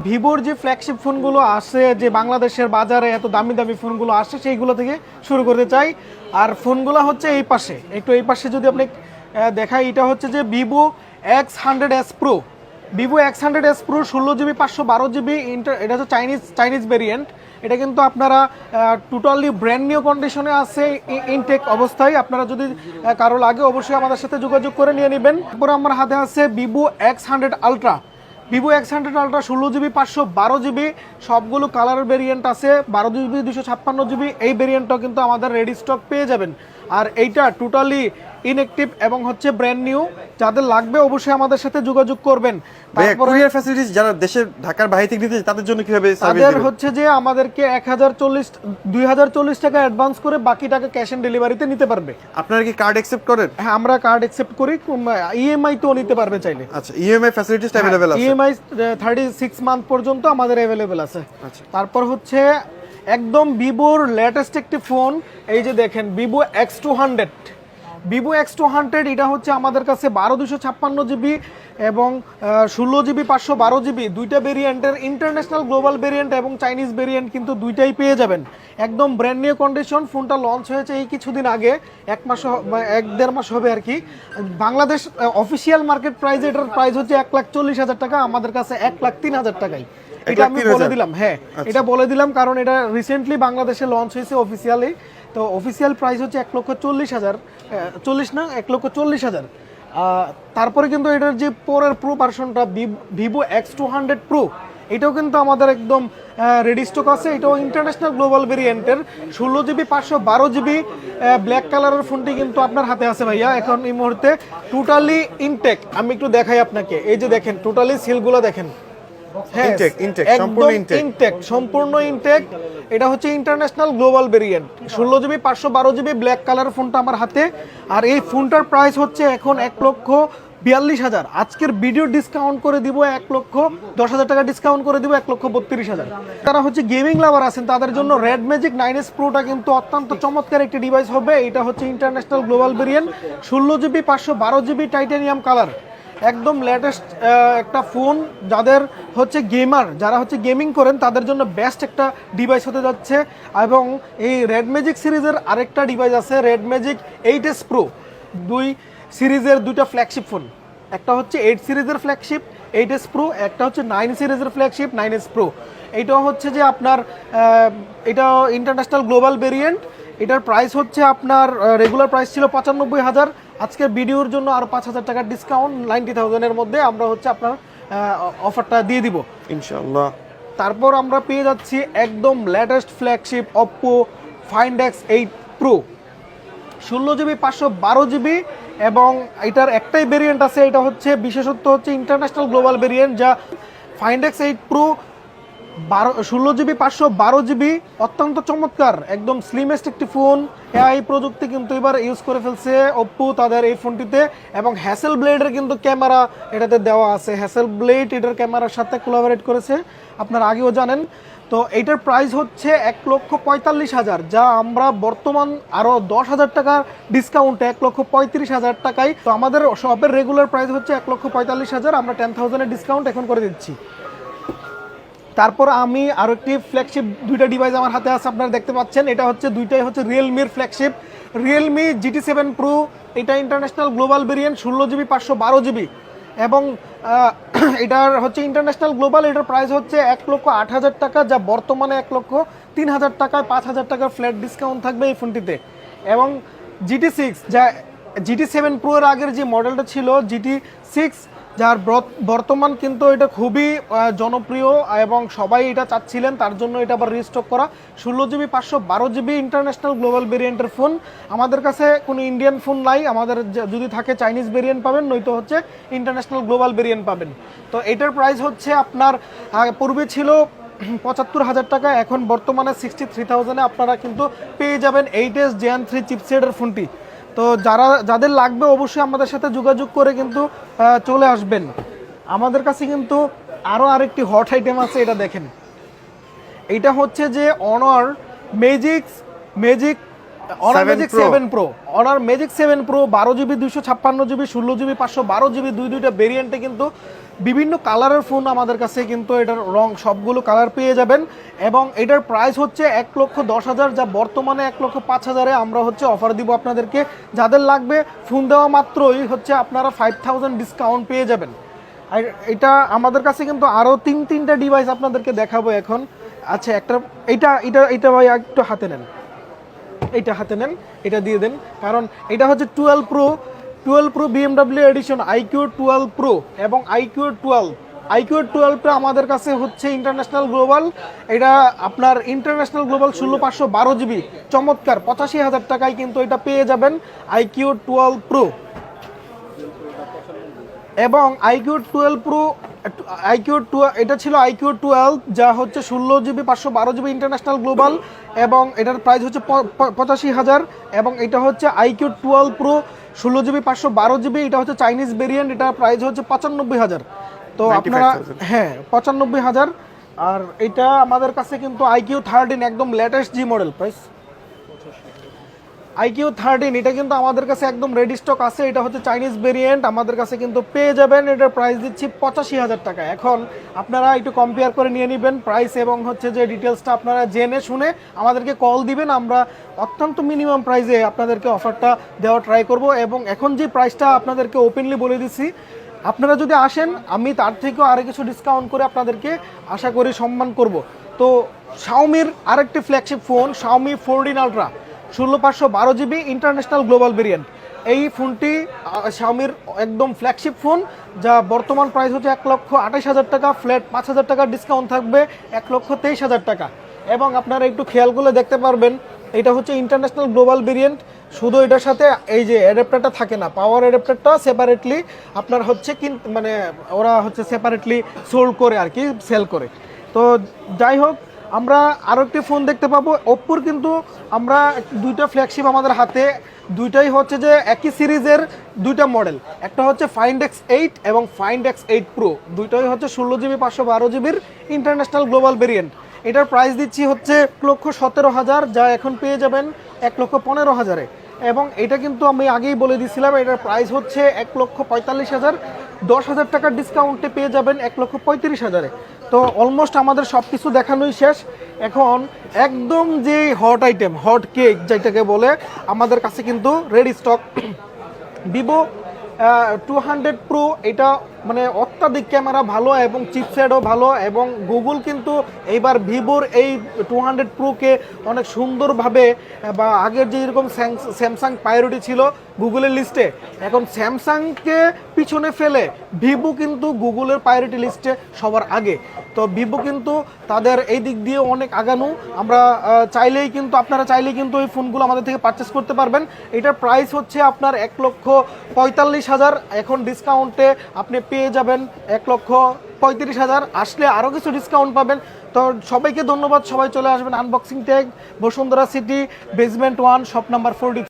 ভিভোর যে ফ্ল্যাগশিপ ফোনগুলো আসে, যে বাংলাদেশের বাজারে এত দামি দামি ফোনগুলো আসে, সেইগুলো থেকে শুরু করতে চাই। আর ফোনগুলো হচ্ছে এই পাশে, একটু এই পাশে যদি আপনি দেখাই, এটা হচ্ছে যে Vivo X100s Pro। Vivo X100s Pro 16GB 512GB এটা হচ্ছে চাইনিজ ভেরিয়েন্ট। এটা কিন্তু আপনারা টোটালি ব্র্যান্ড নিউ কন্ডিশনে আছে, ইনটেক অবস্থায়। আপনারা যদি কারো লাগে অবশ্যই আমাদের সাথে যোগাযোগ করে নিয়ে নেবেন। তারপরে আমার হাতে আছে Vivo X100 Ultra। Vivo X100 Ultra 16GB 512GB, সবগুলো কালার ভেরিয়েন্ট আছে। 12GB 256GB এই ভেরিয়েন্টটাও কিন্তু আমাদের রেডি স্টক পেয়ে যাবেন। আর এইটা টোটালি ইনঅ্যাক্টিভ এবং হচ্ছে ব্র্যান্ড নিউ। যাদের লাগবে অবশ্যই আমাদের সাথে যোগাযোগ করবেন। তারপর কুরিয়ার ফ্যাসিলিটিস যারা দেশের ঢাকার বাইরে থেকে নিতে তাদের জন্য কিভাবে সার্ভিস তাদের দিবেন? হচ্ছে যে আমাদেরকে 2040 টাকা অ্যাডভান্স করে বাকি টাকা ক্যাশ অন ডেলিভারিতে নিতে পারবে। আপনারা কি কার্ড অ্যাকসেপ্ট করেন? হ্যাঁ, আমরা কার্ড অ্যাকসেপ্ট করি, ইএমআই তো নিতে পারবে চাইলে। আচ্ছা, ইএমআই ফ্যাসিলিটিস अवेलेबल আছে? ইএমআই 36 মান্থ পর্যন্ত আমাদের অ্যাভেলেবেল আছে। আচ্ছা, তারপর হচ্ছে একদম ভিভোর লেটেস্ট একটি ফোন, এই যে দেখেন ভিভো X200। ভিভো X200 এটা হচ্ছে আমাদের কাছে 12256GB এবং 16GB 512GB দুইটা ভেরিয়েন্টের, ইন্টারন্যাশনাল গ্লোবাল ভেরিয়েন্ট এবং চাইনিজ ভেরিয়েন্ট কিন্তু দুইটাই পেয়ে যাবেন। একদম ব্র্যান্ড নিউ কন্ডিশন। ফোনটা লঞ্চ হয়েছে এই কিছুদিন আগে, 1-1.5 মাস হবে আর কি। বাংলাদেশ অফিসিয়াল মার্কেট প্রাইস, এটার প্রাইস হচ্ছে 1,40,000 টাকা, আমাদের কাছে 1,03,000 টাকায়। এটা আমি বলে দিলাম, হ্যাঁ এটা বলে দিলাম কারণ এটা রিসেন্টলি বাংলাদেশে লঞ্চ হয়েছে অফিসিয়ালি। তো অফিসিয়াল প্রাইস হচ্ছে 1,40,000, 1,40,000। তারপরে কিন্তু এটার যে পরের প্রো ভার্সনটা ভিভো X200 Pro, এটাও কিন্তু আমাদের একদম রেডি স্টক আছে। এটাও ইন্টারন্যাশনাল গ্লোবাল ভেরিয়েন্টের 16GB 512GB ব্ল্যাক কালারের ফোনটি কিন্তু আপনার হাতে আছে ভাইয়া এখন এই মুহূর্তে। টোটালি ইনটেক, আমি একটু দেখাই আপনাকে। এই যে দেখেন টোটালি সিলগুলো দেখেন, সম্পূর্ণ ইনটেক। এটা হচ্ছে international global variant 16GB 512GB black colour ফোনটা আমার হাতে। আর এই ফোনটার প্রাইস হচ্ছে এখন 1,42,000। আজকের ভিডিও ডিসকাউন্ট করে দিব 1,10,000 টাকা ডিসকাউন্ট করে দিব 1,32,000। তারা হচ্ছে গেমিং লাভার আছেন তাদের জন্য রেড ম্যাজিক 9S Proটা কিন্তু অত্যন্ত চমৎকার একটি ডিভাইস হবে। এটা হচ্ছে international global variant 16GB 512GB titanium colour, একদম লেটেস্ট একটা ফোন। যাদের হচ্ছে গেমার, যারা হচ্ছে গেমিং করেন তাদের জন্য বেস্ট একটা ডিভাইস হতে যাচ্ছে। এবং এই রেড ম্যাজিক সিরিজের আরেকটা ডিভাইস আছে, রেড ম্যাজিক 8S Pro। দুই সিরিজের দুইটা ফ্ল্যাগশিপ ফোন, একটা হচ্ছে 8 সিরিজের ফ্ল্যাগশিপ 8S Pro, একটা হচ্ছে 9 সিরিজের ফ্ল্যাগশিপ 9S Pro। এইটাও হচ্ছে যে আপনার এটা ইন্টারন্যাশনাল গ্লোবাল ভেরিয়েন্ট। এটার প্রাইস হচ্ছে আপনার রেগুলার প্রাইস ছিল 95,000, আজকের ভিডিওর জন্য আরো 5,000 টাকার ডিসকাউন্ট 90,000 এর মধ্যে আমরা হচ্ছে আপনার অফারটা দিয়ে দিব ইনশাআল্লাহ। তারপর আমরা পেয়ে যাচ্ছি একদম latest flagship Oppo Find X8 Pro 16GB 512GB এবং এটার একটাই ভেরিয়েন্ট আছে। এটা হচ্ছে বিশেষত্ব হচ্ছে ইন্টারন্যাশনাল গ্লোবাল ভেরিয়েন্ট, যা Find X8 Pro 16GB 512GB অত্যন্ত চমৎকার, একদম স্লিমেস্ট একটি ফোন। এআই প্রযুক্তি কিন্তু এবার ইউজ করে ফেলছে Oppo তাদের এই ফোনটিতে। এবং হ্যাসেল ব্লেডের কিন্তু ক্যামেরা এটাতে দেওয়া আছে, হ্যাসেল ব্লেড এটার ক্যামেরার সাথে কোলাবোরেট করেছে, আপনারা আগেও জানেন। তো এইটার প্রাইস হচ্ছে 1,45,000, যা আমরা বর্তমান আরও 10,000 টাকা ডিসকাউন্টে 1,35,000 টাকায়। তো আমাদের শপের রেগুলার প্রাইস হচ্ছে 1,45,000, আমরা 10,000 ডিসকাউন্ট এখন করে দিচ্ছি। তারপর আমি আরও একটি ফ্ল্যাগশিপ দুইটা ডিভাইস আমার হাতে আছে, আপনারা দেখতে পাচ্ছেন। এটা হচ্ছে দুইটাই হচ্ছে রিয়েলমির ফ্ল্যাগশিপ, রিয়েলমি GT7 Pro। এটা international global variant 16GB 512GB এবং এটার হচ্ছে ইন্টারন্যাশনাল গ্লোবাল। এটার প্রাইস হচ্ছে 1,08,000 টাকা, যা বর্তমানে 1,03,000 টাকায় 5,000 টাকার ফ্ল্যাট ডিসকাউন্ট থাকবে এই ফোনটিতে। এবং GT6, যা GT7 Pro এর আগের যে মডেলটা ছিল GT6, যার বর্তমান কিন্তু এটা খুবই জনপ্রিয় এবং সবাই এটা চাচ্ছিলেন, তার জন্য এটা আবার রিস্টক করা 16GB 512GB ইন্টারন্যাশনাল গ্লোবাল ভেরিয়েন্টের ফোন। আমাদের কাছে কোনো ইন্ডিয়ান ফোন নাই, আমাদের যদি থাকে চাইনিজ ভেরিয়েন্ট পাবেন, নয়তো হচ্ছে ইন্টারন্যাশনাল গ্লোবাল ভেরিয়েন্ট পাবেন। তো এটার প্রাইস হচ্ছে আপনার পূর্বে ছিল 75,000 টাকা, এখন বর্তমানে 63,000-এ আপনারা কিন্তু পেয়ে যাবেন 8S Gen 3 চিপসেটের ফোনটি। তো যাদের লাগবে অবশ্যই আমাদের সাথে যোগাযোগ করে কিন্তু চলে আসবেন। আমাদের কাছে কিন্তু আরও আরেকটি হট আইটেম আছে, এটা দেখেন। এইটা হচ্ছে যে Honor Magic 7 Pro, Honor Magic 7 Pro 12GB 256GB 16GB 512GB দুইটা ভেরিয়েন্টে কিন্তু বিভিন্ন কালারের ফোন আমাদের কাছে কিন্তু এটার রং সবগুলো কালার পেয়ে যাবেন এবং এটার প্রাইস হচ্ছে 1,10,000, যা বর্তমানে 1,05,000-এ আমরা হচ্ছে অফার দিব আপনাদেরকে। যাদের লাগবে ফোন দেওয়া মাত্রই হচ্ছে আপনারা 5,000 ডিসকাউন্ট পেয়ে যাবেন। আর এটা আমাদের কাছে কিন্তু আরও তিনটা ডিভাইস আপনাদেরকে দেখাবো এখন। আচ্ছা, একটা এটা ভাই একটু হাতে নেন, এইটা হাতে নেন, এটা দিয়ে দেন, কারণ এটা হচ্ছে 12 pro BMW edition iQOO 12 pro এবং আইকিউ 12 আমাদের কাছে হচ্ছে ইন্টারন্যাশনাল গ্লোবাল। এটা আপনার ইন্টারন্যাশনাল গ্লোবাল 16512 জিবি চমৎকার 85,000 টাকায় কিন্তু এটা পেয়ে যাবেন আইকিউ 12 প্রো। এবং আইকিউ 12 প্রো এটা ছিল আইকিউ 12, যা হচ্ছে 16 জিবি 512 জিবি ইন্টারন্যাশনাল গ্লোবাল এবং এটার প্রাইস হচ্ছে 85,000। এবং এটা হচ্ছে আইকিউ 12 প্রো 16 জিবি 512 জিবি, এটা হচ্ছে চাইনিজ ভেরিয়েন্ট, এটার প্রাইস হচ্ছে 95,000। তো আপনারা 95,000। আর এটা আমাদের কাছে কিন্তু আইকিউ 13 একদম লেটেস্ট জি মডেল, প্রাইস আইকিউ 13 এটা কিন্তু আমাদের কাছে একদম রেডি স্টক আছে। এটা হচ্ছে চাইনিজ ভেরিয়েন্ট, আমাদের কাছে কিন্তু পেয়ে যাবেন। এটার প্রাইস দিচ্ছি 85,000 টাকা। এখন আপনারা একটু কম্পেয়ার করে নিয়ে নেবেন প্রাইস এবং হচ্ছে যে ডিটেলসটা আপনারা জেনে শুনে আমাদেরকে কল দিবেন। আমরা অত্যন্ত মিনিমাম প্রাইসে আপনাদেরকে অফারটা দেওয়া ট্রাই করব এবং এখন যে প্রাইসটা আপনাদেরকে ওপেনলি বলে দিচ্ছি, আপনারা যদি আসেন আমি তার থেকেও আরও কিছু ডিসকাউন্ট করে আপনাদেরকে আশা করি সম্মান করব। তো শাওমির আরেকটি flagship phone Xiaomi 14 ultra 16512 GB international global variant. এই ফোনটি শাওমির একদম ফ্ল্যাগশিপ ফোন, যা বর্তমান প্রাইস হচ্ছে 1,28,000 টাকা, ফ্ল্যাট 5,000 টাকার ডিসকাউন্ট থাকবে 1,23,000 টাকা। এবং আপনারা একটু খেয়াল করলে দেখতে পারবেন এটা হচ্ছে ইন্টারন্যাশনাল গ্লোবাল ভেরিয়েন্ট। শুধু এটার সাথে এই যে অ্যাডাপ্টারটা থাকে না, পাওয়ার অ্যাডাপ্টারটা সেপারেটলি আপনার হচ্ছে মানে ওরা হচ্ছে সেপারেটলি সোল্ড করে আর কি, সেল করে। তো যাই হোক, আমরা আরও একটি ফোন দেখতে পাবো ওপ্পোর, কিন্তু আমরা দুইটা ফ্ল্যাগশিপ আমাদের হাতে, দুইটাই হচ্ছে যে একই সিরিজের দুইটা মডেল, একটা হচ্ছে ফাইন্ড X8 এবং ফাইন্ড X8 প্রো, দুইটাই হচ্ছে 16 জিবি 512 জিবির ইন্টারন্যাশনাল গ্লোবাল ভেরিয়েন্ট। এটার প্রাইস দিচ্ছি হচ্ছে 1,17,000, যা এখন পেয়ে যাবেন 1,15,000-এ। এবং এটা কিন্তু আমি আগেই বলে দিয়েছিলাম এটার প্রাইস হচ্ছে 1,45,000, 10,000 টাকার ডিসকাউন্টে পেয়ে যাবেন 1,35,000-এ। তো অলমোস্ট আমাদের সব কিছু দেখানোই শেষ। এখন একদম যে হট আইটেম, হট কেক যেটাকে বলে, আমাদের কাছে কিন্তু রেডি স্টক ভিভো 200 প্রো। এটা মানে অত্যাধিক ক্যামেরা ভালো এবং চিপসেটও ভালো এবং গুগল কিন্তু এইবার ভিভোর এই 200 প্রোকে অনেক সুন্দরভাবে, বা আগের যেরকম স্যামসাং প্রায়োরিটি ছিল গুগলের লিস্টে, এখন স্যামসাংকে পিছনে ফেলে ভিভো কিন্তু গুগলের প্রায়োরিটি লিস্টে সবার আগে। তো ভিভো কিন্তু তাদের এই দিক দিয়ে অনেক আগানো। আমরা আপনারা চাইলেই কিন্তু এই ফোনগুলো আমাদের থেকে পারচেস করতে পারবেন। এটার প্রাইস হচ্ছে আপনার 1,45,000, এখন ডিসকাউন্টে আপনি পেয়ে যাবেন 1,35,000। আসলে আরও কিছু ডিসকাউন্ট পাবেন। তো সবাইকে ধন্যবাদ, সবাই চলে আসবেন unboxing tag Bashundhara city basement 1 shop number 43।